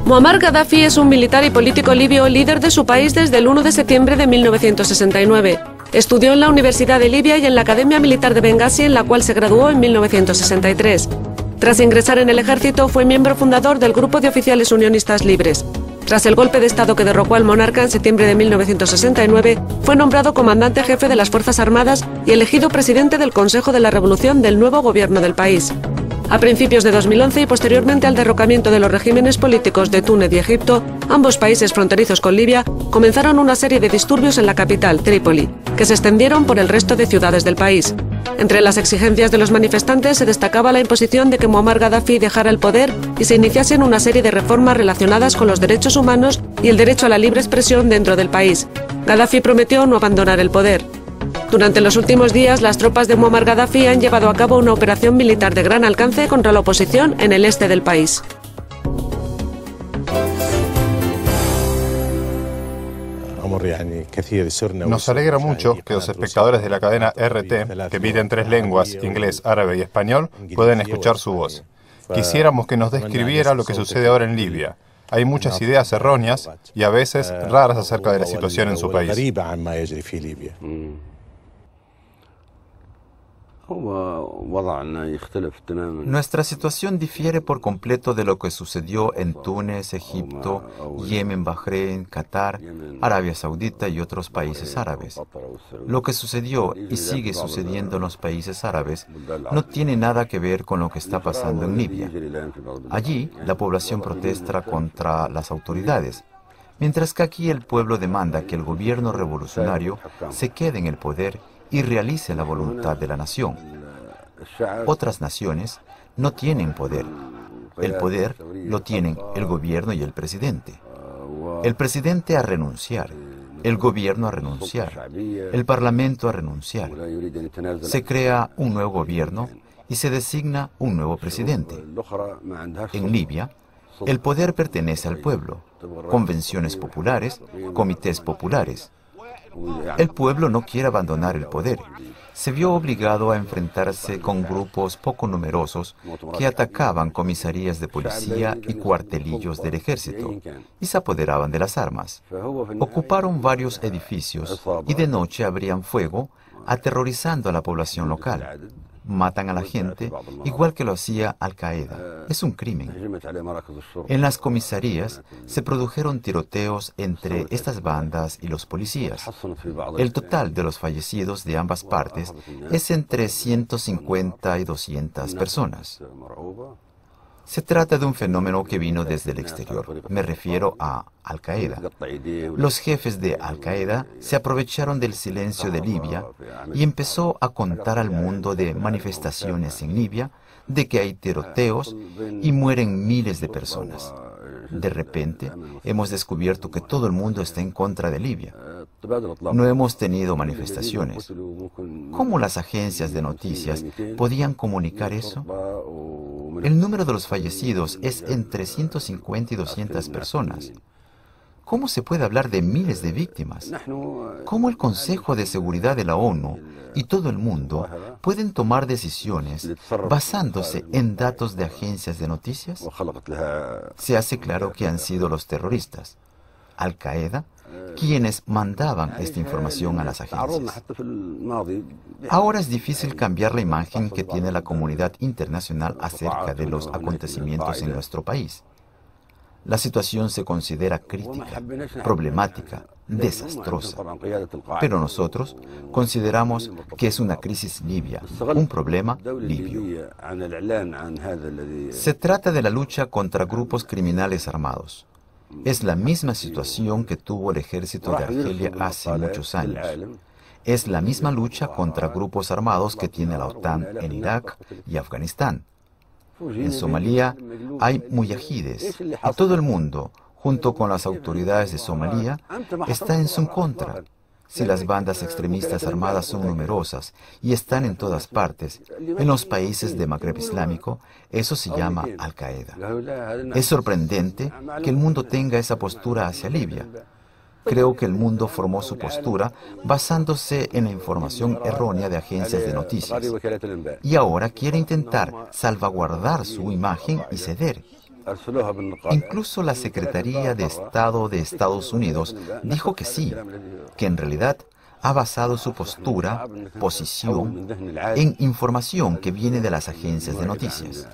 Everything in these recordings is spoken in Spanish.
Muammar Gaddafi es un militar y político libio líder de su país desde el 1 de septiembre de 1969. Estudió en la Universidad de Libia y en la Academia Militar de Bengasi, en la cual se graduó en 1963. Tras ingresar en el ejército, fue miembro fundador del Grupo de Oficiales Unionistas Libres. Tras el golpe de Estado que derrocó al monarca en septiembre de 1969, fue nombrado comandante jefe de las Fuerzas Armadas y elegido presidente del Consejo de la Revolución del nuevo gobierno del país. A principios de 2011 y posteriormente al derrocamiento de los regímenes políticos de Túnez y Egipto, ambos países fronterizos con Libia, comenzaron una serie de disturbios en la capital, Trípoli, que se extendieron por el resto de ciudades del país. Entre las exigencias de los manifestantes se destacaba la imposición de que Muammar Gaddafi dejara el poder y se iniciasen una serie de reformas relacionadas con los derechos humanos y el derecho a la libre expresión dentro del país. Gaddafi prometió no abandonar el poder. Durante los últimos días, las tropas de Muammar Gaddafi han llevado a cabo una operación militar de gran alcance contra la oposición en el este del país. Nos alegra mucho que los espectadores de la cadena RT, que emite en 3 lenguas, inglés, árabe y español, puedan escuchar su voz. Quisiéramos que nos describiera lo que sucede ahora en Libia. Hay muchas ideas erróneas y a veces raras acerca de la situación en su país. Nuestra situación difiere por completo de lo que sucedió en Túnez, Egipto, Yemen, Bahrein, Qatar, Arabia Saudita y otros países árabes. Lo que sucedió y sigue sucediendo en los países árabes no tiene nada que ver con lo que está pasando en Libia. Allí, la población protesta contra las autoridades, mientras que aquí el pueblo demanda que el gobierno revolucionario se quede en el poder y realice la voluntad de la nación. Otras naciones no tienen poder. El poder lo tienen el gobierno y el presidente. El presidente a renunciar, el gobierno a renunciar, el parlamento a renunciar. Se crea un nuevo gobierno y se designa un nuevo presidente. En Libia, el poder pertenece al pueblo, convenciones populares, comités populares. El pueblo no quiere abandonar el poder. Se vio obligado a enfrentarse con grupos poco numerosos que atacaban comisarías de policía y cuartelillos del ejército y se apoderaban de las armas. Ocuparon varios edificios y de noche abrían fuego, aterrorizando a la población local. Matan a la gente igual que lo hacía Al-Qaeda. Es un crimen. En las comisarías se produjeron tiroteos entre estas bandas y los policías. El total de los fallecidos de ambas partes es entre 150 y 200 personas. Se trata de un fenómeno que vino desde el exterior. Me refiero a Al-Qaeda. Los jefes de Al-Qaeda se aprovecharon del silencio de Libia y empezó a contar al mundo de manifestaciones en Libia, de que hay tiroteos y mueren miles de personas. De repente, hemos descubierto que todo el mundo está en contra de Libia. No hemos tenido manifestaciones. ¿Cómo las agencias de noticias podían comunicar eso? El número de los fallecidos es entre 150 y 200 personas. ¿Cómo se puede hablar de miles de víctimas? ¿Cómo el Consejo de Seguridad de la ONU y todo el mundo pueden tomar decisiones basándose en datos de agencias de noticias? Se hace claro que han sido los terroristas, Al-Qaeda, quienes mandaban esta información a las agencias. Ahora es difícil cambiar la imagen que tiene la comunidad internacional acerca de los acontecimientos en nuestro país. La situación se considera crítica, problemática, desastrosa. Pero nosotros consideramos que es una crisis libia, un problema libio. Se trata de la lucha contra grupos criminales armados. Es la misma situación que tuvo el ejército de Argelia hace muchos años. Es la misma lucha contra grupos armados que tiene la OTAN en Irak y Afganistán. En Somalia hay muyahides y todo el mundo, junto con las autoridades de Somalia, está en su contra. Si las bandas extremistas armadas son numerosas y están en todas partes, en los países de Magreb Islámico, eso se llama Al-Qaeda. Es sorprendente que el mundo tenga esa postura hacia Libia. Creo que el mundo formó su postura basándose en la información errónea de agencias de noticias. Y ahora quiere intentar salvaguardar su imagen y ceder. Incluso la Secretaría de Estado de Estados Unidos dijo que sí, que en realidad ha basado su posición, en información que viene de las agencias de noticias.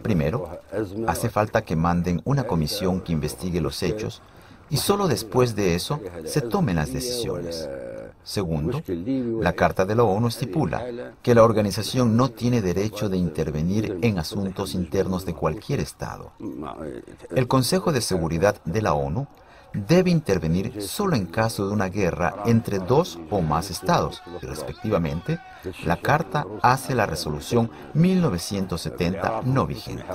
Primero, hace falta que manden una comisión que investigue los hechos y solo después de eso se tomen las decisiones. Segundo, la Carta de la ONU estipula que la organización no tiene derecho de intervenir en asuntos internos de cualquier Estado. El Consejo de Seguridad de la ONU debe intervenir solo en caso de una guerra entre dos o más estados. Y respectivamente, la Carta hace la resolución 1970 no vigente.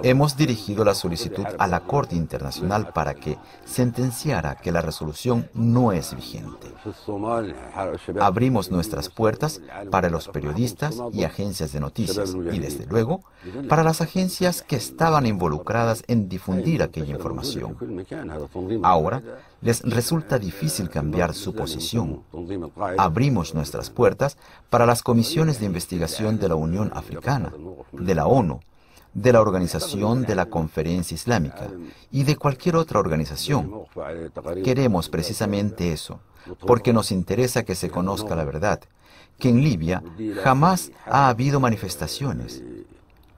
Hemos dirigido la solicitud a la Corte Internacional para que sentenciara que la resolución no es vigente. Abrimos nuestras puertas para los periodistas y agencias de noticias y, desde luego, para las agencias que estaban involucradas en difundir aquella información. Ahora les resulta difícil cambiar su posición. Abrimos nuestras puertas para las comisiones de investigación de la Unión Africana, de la ONU, de la Organización de la Conferencia Islámica y de cualquier otra organización. Queremos precisamente eso, porque nos interesa que se conozca la verdad, que en Libia jamás ha habido manifestaciones.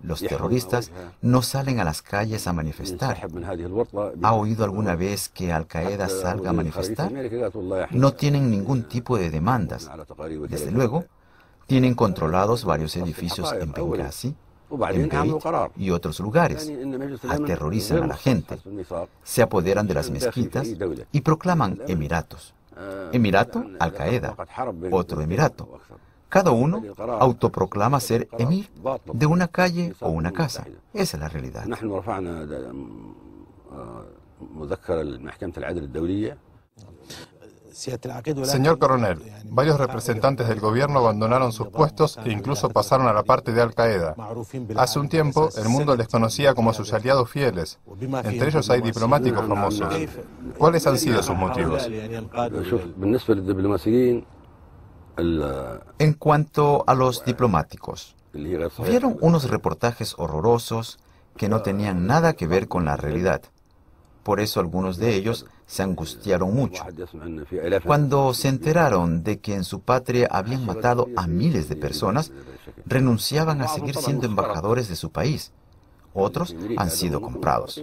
Los terroristas no salen a las calles a manifestar. ¿Ha oído alguna vez que Al-Qaeda salga a manifestar? No tienen ningún tipo de demandas. Desde luego, tienen controlados varios edificios en Benghazi, en Beit y otros lugares. Aterrorizan a la gente, se apoderan de las mezquitas y proclaman emiratos. Emirato, Al-Qaeda, otro emirato. Cada uno autoproclama ser emir de una calle o una casa. Esa es la realidad. Señor coronel, varios representantes del gobierno abandonaron sus puestos e incluso pasaron a la parte de Al-Qaeda. Hace un tiempo, el mundo les conocía como sus aliados fieles. Entre ellos hay diplomáticos famosos. ¿Cuáles han sido sus motivos? En cuanto a los diplomáticos, vieron unos reportajes horrorosos que no tenían nada que ver con la realidad. Por eso algunos de ellos se angustiaron mucho. Cuando se enteraron de que en su patria habían matado a miles de personas, renunciaban a seguir siendo embajadores de su país. Otros han sido comprados.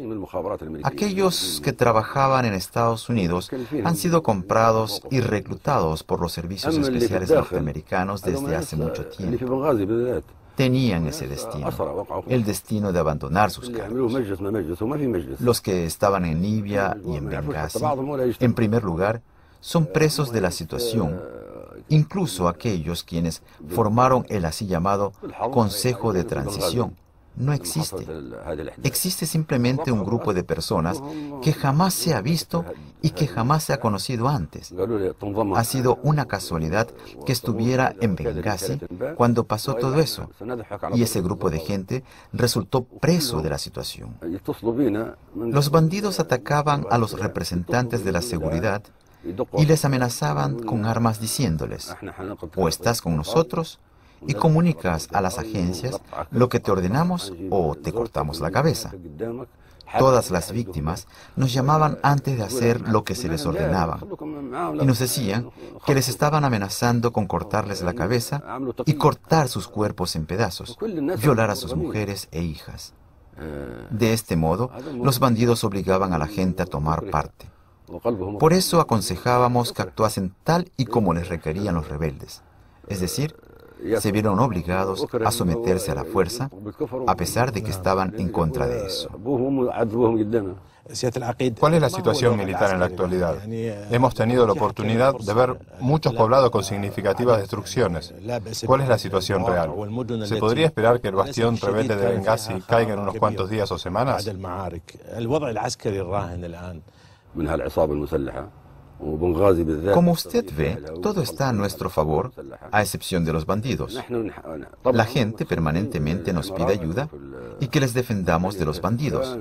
Aquellos que trabajaban en Estados Unidos han sido comprados y reclutados por los servicios especiales norteamericanos desde hace mucho tiempo. Tenían ese destino, el destino de abandonar sus cargos. Los que estaban en Libia y en Benghazi, en primer lugar, son presos de la situación, incluso aquellos quienes formaron el así llamado Consejo de Transición. No existe. Existe simplemente un grupo de personas que jamás se ha visto y que jamás se ha conocido antes. Ha sido una casualidad que estuviera en Benghazi cuando pasó todo eso, y ese grupo de gente resultó preso de la situación. Los bandidos atacaban a los representantes de la seguridad y les amenazaban con armas diciéndoles: o estás con nosotros y comunicas a las agencias lo que te ordenamos o te cortamos la cabeza. Todas las víctimas nos llamaban antes de hacer lo que se les ordenaba y nos decían que les estaban amenazando con cortarles la cabeza y cortar sus cuerpos en pedazos, violar a sus mujeres e hijas. De este modo, los bandidos obligaban a la gente a tomar parte. Por eso aconsejábamos que actuasen tal y como les requerían los rebeldes, es decir, se vieron obligados a someterse a la fuerza, a pesar de que estaban en contra de eso. ¿Cuál es la situación militar en la actualidad? Hemos tenido la oportunidad de ver muchos poblados con significativas destrucciones. ¿Cuál es la situación real? ¿Se podría esperar que el bastión rebelde de Benghazi caiga en unos cuantos días o semanas? Como usted ve, todo está a nuestro favor, a excepción de los bandidos. La gente permanentemente nos pide ayuda y que les defendamos de los bandidos.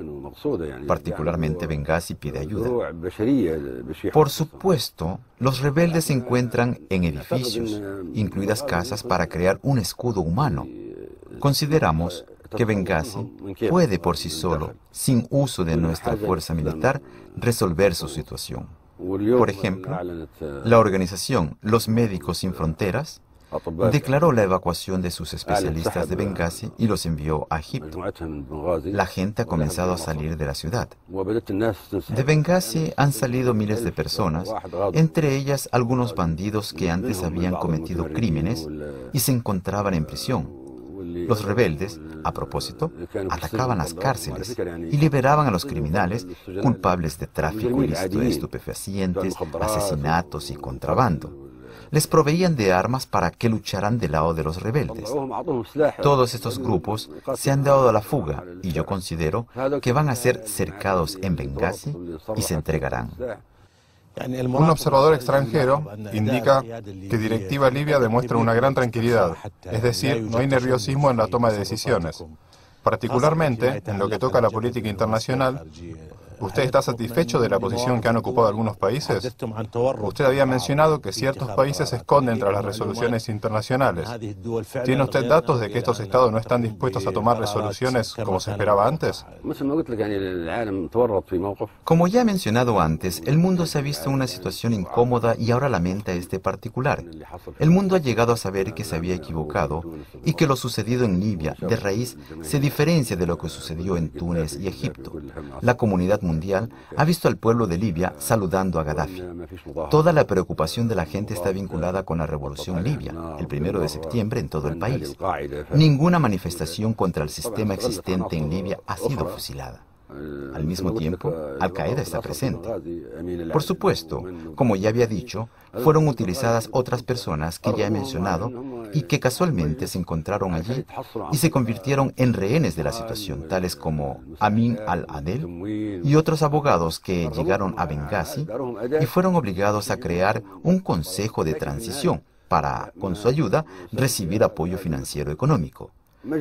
Particularmente Benghazi pide ayuda. Por supuesto, los rebeldes se encuentran en edificios, incluidas casas para crear un escudo humano. Consideramos que Bengasi puede por sí solo, sin uso de nuestra fuerza militar, resolver su situación. Por ejemplo, la organización Los Médicos Sin Fronteras declaró la evacuación de sus especialistas de Bengasi y los envió a Egipto. La gente ha comenzado a salir de la ciudad. De Bengasi han salido miles de personas, entre ellas algunos bandidos que antes habían cometido crímenes y se encontraban en prisión. Los rebeldes, a propósito, atacaban las cárceles y liberaban a los criminales culpables de tráfico ilícito de estupefacientes, asesinatos y contrabando. Les proveían de armas para que lucharan del lado de los rebeldes. Todos estos grupos se han dado a la fuga y yo considero que van a ser cercados en Bengasi y se entregarán. Un observador extranjero indica que Directiva Libia demuestra una gran tranquilidad, es decir, no hay nerviosismo en la toma de decisiones. Particularmente, en lo que toca a la política internacional, ¿usted está satisfecho de la posición que han ocupado algunos países? Usted había mencionado que ciertos países se esconden tras las resoluciones internacionales. ¿Tiene usted datos de que estos estados no están dispuestos a tomar resoluciones como se esperaba antes? Como ya he mencionado antes, el mundo se ha visto en una situación incómoda y ahora lamenta este particular. El mundo ha llegado a saber que se había equivocado y que lo sucedido en Libia, de raíz, se diferencia de lo que sucedió en Túnez y Egipto. La comunidad mundial ha visto al pueblo de Libia saludando a Gaddafi. Toda la preocupación de la gente está vinculada con la revolución libia, el 1 de septiembre en todo el país. Ninguna manifestación contra el sistema existente en Libia ha sido fusilada. Al mismo tiempo, Al-Qaeda está presente. Por supuesto, como ya había dicho, fueron utilizadas otras personas que ya he mencionado y que casualmente se encontraron allí y se convirtieron en rehenes de la situación, tales como Amin al-Adel y otros abogados que llegaron a Bengasi y fueron obligados a crear un consejo de transición para, con su ayuda, recibir apoyo financiero económico.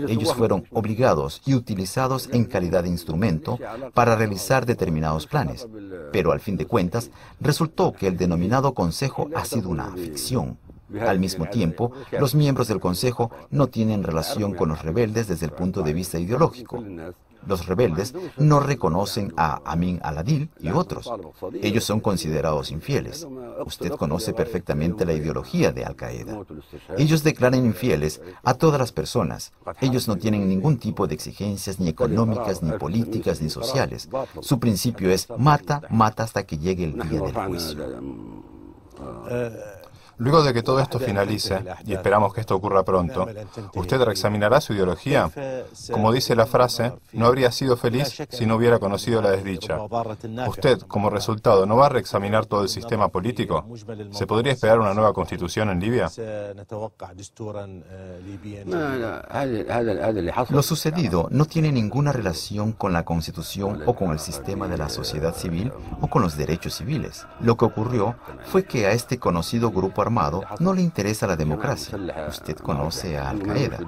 Ellos fueron obligados y utilizados en calidad de instrumento para realizar determinados planes, pero al fin de cuentas resultó que el denominado Consejo ha sido una ficción. Al mismo tiempo, los miembros del Consejo no tienen relación con los rebeldes desde el punto de vista ideológico. Los rebeldes no reconocen a Amin al-Adil y otros. Ellos son considerados infieles. Usted conoce perfectamente la ideología de Al-Qaeda. Ellos declaran infieles a todas las personas. Ellos no tienen ningún tipo de exigencias ni económicas, ni políticas, ni sociales. Su principio es mata, mata hasta que llegue el día del juicio. Luego de que todo esto finalice, y esperamos que esto ocurra pronto, ¿usted reexaminará su ideología? Como dice la frase, no habría sido feliz si no hubiera conocido la desdicha. ¿Usted, como resultado, no va a reexaminar todo el sistema político? ¿Se podría esperar una nueva constitución en Libia? Lo sucedido no tiene ninguna relación con la constitución o con el sistema de la sociedad civil o con los derechos civiles. Lo que ocurrió fue que a este conocido grupo armado no le interesa la democracia. Usted conoce a Al-Qaeda.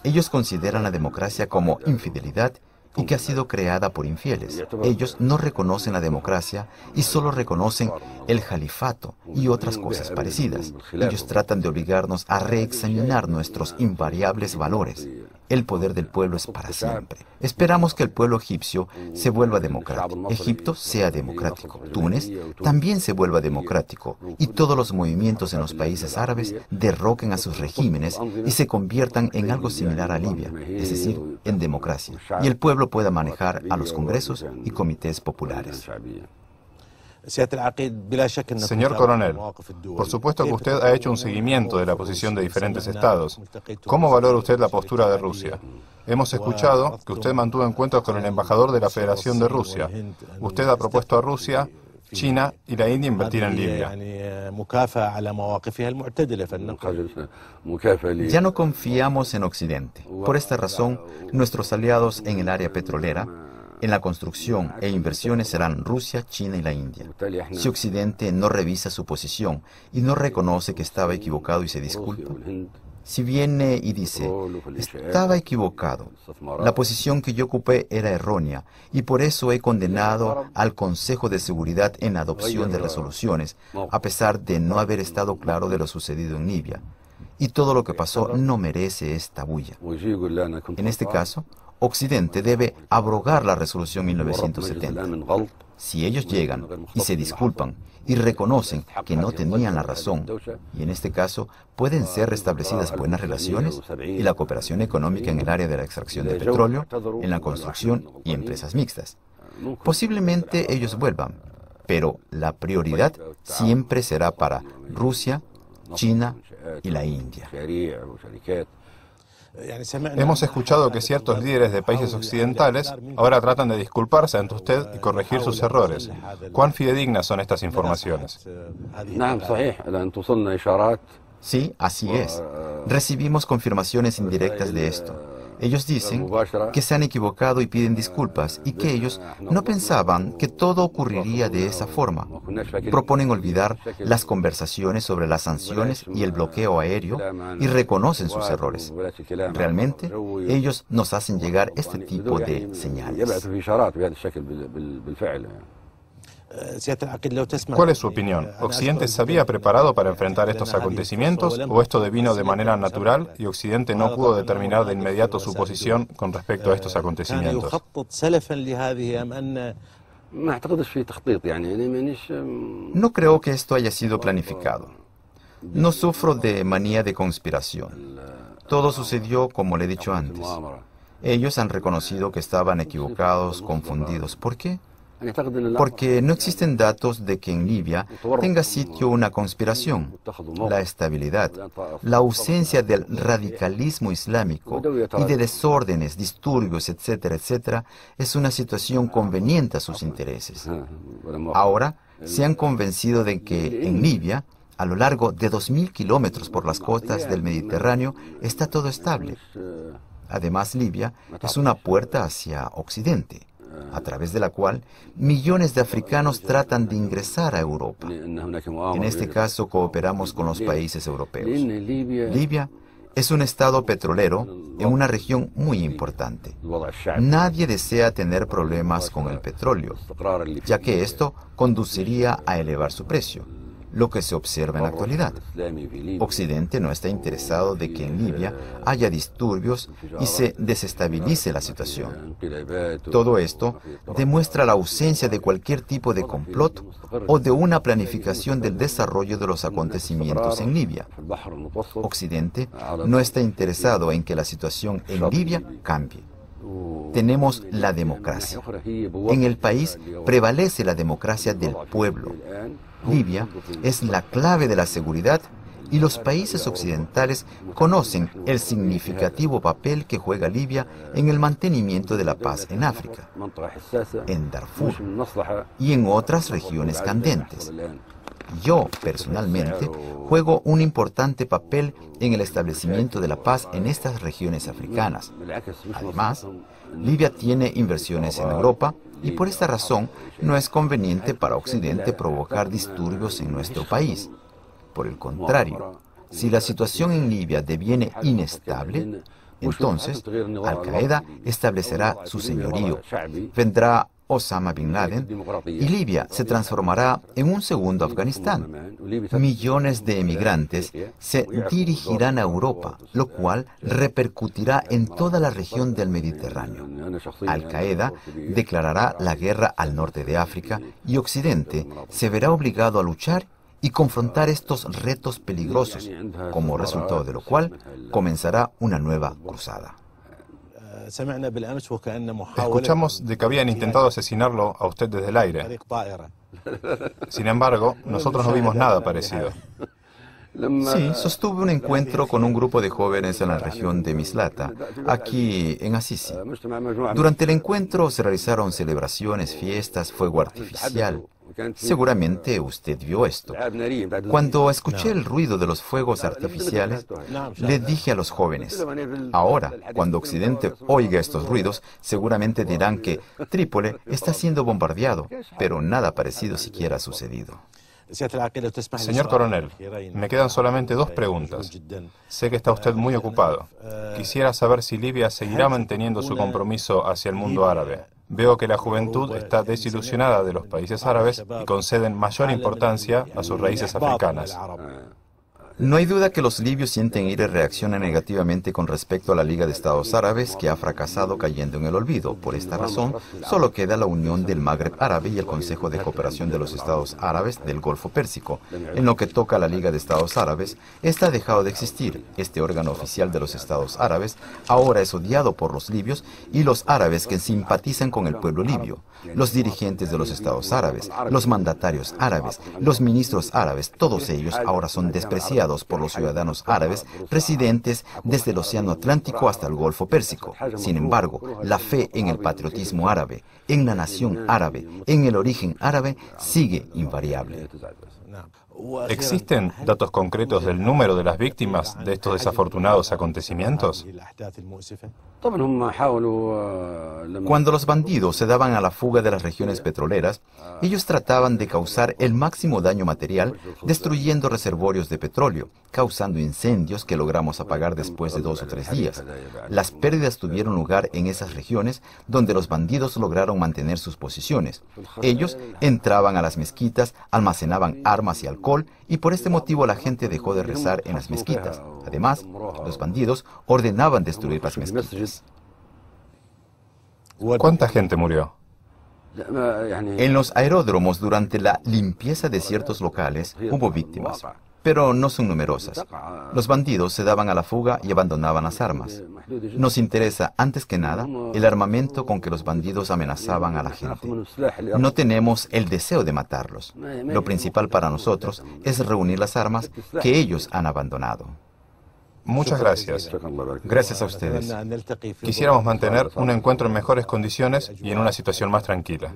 Ellos consideran la democracia como infidelidad y que ha sido creada por infieles. Ellos no reconocen la democracia y solo reconocen el califato y otras cosas parecidas. Ellos tratan de obligarnos a reexaminar nuestros invariables valores. El poder del pueblo es para siempre. Esperamos que el pueblo egipcio se vuelva democrático, Egipto sea democrático, Túnez también se vuelva democrático y todos los movimientos en los países árabes derroquen a sus regímenes y se conviertan en algo similar a Libia, es decir, en democracia, y el pueblo pueda manejar a los congresos y comités populares. Señor coronel, por supuesto que usted ha hecho un seguimiento de la posición de diferentes estados. ¿Cómo valora usted la postura de Rusia? Hemos escuchado que usted mantuvo encuentros con el embajador de la Federación de Rusia. Usted ha propuesto a Rusia, China y la India invertir en Libia. Ya no confiamos en Occidente. Por esta razón, nuestros aliados en el área petrolera, en la construcción e inversiones serán Rusia, China y la India. Si Occidente no revisa su posición y no reconoce que estaba equivocado y se disculpa, si viene y dice, estaba equivocado, la posición que yo ocupé era errónea y por eso he condenado al Consejo de Seguridad en la adopción de resoluciones, a pesar de no haber estado claro de lo sucedido en Libia. y todo lo que pasó no merece esta bulla. En este caso, Occidente debe abrogar la resolución 1970. Si ellos llegan y se disculpan y reconocen que no tenían la razón, y en este caso pueden ser restablecidas buenas relaciones y la cooperación económica en el área de la extracción de petróleo, en la construcción y empresas mixtas. Posiblemente ellos vuelvan, pero la prioridad siempre será para Rusia, China y la India. Hemos escuchado que ciertos líderes de países occidentales ahora tratan de disculparse ante usted y corregir sus errores. ¿Cuán fidedignas son estas informaciones? Sí, así es. Recibimos confirmaciones indirectas de esto. Ellos dicen que se han equivocado y piden disculpas y que ellos no pensaban que todo ocurriría de esa forma. Proponen olvidar las conversaciones sobre las sanciones y el bloqueo aéreo y reconocen sus errores. Realmente, ellos nos hacen llegar este tipo de señales. ¿Cuál es su opinión? ¿Occidente se había preparado para enfrentar estos acontecimientos o esto devino de manera natural y Occidente no pudo determinar de inmediato su posición con respecto a estos acontecimientos? No creo que esto haya sido planificado. No sufro de manía de conspiración. Todo sucedió como le he dicho antes. Ellos han reconocido que estaban equivocados, confundidos. ¿Por qué? Porque no existen datos de que en Libia tenga sitio una conspiración. La estabilidad, la ausencia del radicalismo islámico y de desórdenes, disturbios, etcétera, etcétera, es una situación conveniente a sus intereses. Ahora se han convencido de que en Libia, a lo largo de 2.000 kilómetros por las costas del Mediterráneo, está todo estable. Además, Libia es una puerta hacia Occidente, a través de la cual millones de africanos tratan de ingresar a Europa. En este caso, cooperamos con los países europeos. Libia es un estado petrolero en una región muy importante. Nadie desea tener problemas con el petróleo, ya que esto conduciría a elevar su precio, lo que se observa en la actualidad. Occidente no está interesado de que en Libia haya disturbios y se desestabilice la situación. Todo esto demuestra la ausencia de cualquier tipo de complot o de una planificación del desarrollo de los acontecimientos en Libia. Occidente no está interesado en que la situación en Libia cambie. Tenemos la democracia. En el país prevalece la democracia del pueblo. Libia es la clave de la seguridad y los países occidentales conocen el significativo papel que juega Libia en el mantenimiento de la paz en África, en Darfur y en otras regiones candentes. Yo, personalmente, juego un importante papel en el establecimiento de la paz en estas regiones africanas. Además, Libia tiene inversiones en Europa y por esta razón no es conveniente para Occidente provocar disturbios en nuestro país. Por el contrario, si la situación en Libia deviene inestable, entonces Al-Qaeda establecerá su señorío, vendrá Osama Bin Laden y Libia se transformará en un segundo Afganistán. Millones de emigrantes se dirigirán a Europa, lo cual repercutirá en toda la región del Mediterráneo. Al-Qaeda declarará la guerra al norte de África y Occidente se verá obligado a luchar y confrontar estos retos peligrosos, como resultado de lo cual comenzará una nueva cruzada. Escuchamos de que habían intentado asesinarlo a usted desde el aire. Sin embargo, nosotros no vimos nada parecido. Sí, sostuve un encuentro con un grupo de jóvenes en la región de Mislata, aquí en Assisi. Durante el encuentro se realizaron celebraciones, fiestas, fuego artificial. Seguramente usted vio esto. Cuando escuché el ruido de los fuegos artificiales, le dije a los jóvenes, ahora, cuando Occidente oiga estos ruidos, seguramente dirán que Trípoli está siendo bombardeado, pero nada parecido siquiera ha sucedido. Señor coronel, me quedan solamente dos preguntas. Sé que está usted muy ocupado. Quisiera saber si Libia seguirá manteniendo su compromiso hacia el mundo árabe. Veo que la juventud está desilusionada de los países árabes y conceden mayor importancia a sus raíces africanas. No hay duda que los libios sienten ira y reaccionan negativamente con respecto a la Liga de Estados Árabes, que ha fracasado cayendo en el olvido. Por esta razón, solo queda la Unión del Magreb Árabe y el Consejo de Cooperación de los Estados Árabes del Golfo Pérsico. En lo que toca a la Liga de Estados Árabes, esta ha dejado de existir. Este órgano oficial de los Estados Árabes ahora es odiado por los libios y los árabes que simpatizan con el pueblo libio. Los dirigentes de los Estados Árabes, los mandatarios árabes, los ministros árabes, todos ellos ahora son despreciados por los ciudadanos árabes residentes desde el Océano Atlántico hasta el Golfo Pérsico. Sin embargo, la fe en el patriotismo árabe, en la nación árabe, en el origen árabe, sigue invariable. ¿Existen datos concretos del número de las víctimas de estos desafortunados acontecimientos? Cuando los bandidos se daban a la fuga de las regiones petroleras, ellos trataban de causar el máximo daño material, destruyendo reservorios de petróleo, causando incendios que logramos apagar después de 2 o 3 días. Las pérdidas tuvieron lugar en esas regiones donde los bandidos lograron mantener sus posiciones. Ellos entraban a las mezquitas, almacenaban armas y alcohol, y por este motivo la gente dejó de rezar en las mezquitas. Además, los bandidos ordenaban destruir las mezquitas. ¿Cuánta gente murió? En los aeródromos, durante la limpieza de ciertos locales, hubo víctimas, pero no son numerosas. Los bandidos se daban a la fuga y abandonaban las armas. Nos interesa, antes que nada, el armamento con que los bandidos amenazaban a la gente. No tenemos el deseo de matarlos. Lo principal para nosotros es reunir las armas que ellos han abandonado. Muchas gracias. Gracias a ustedes. Quisiéramos mantener un encuentro en mejores condiciones y en una situación más tranquila.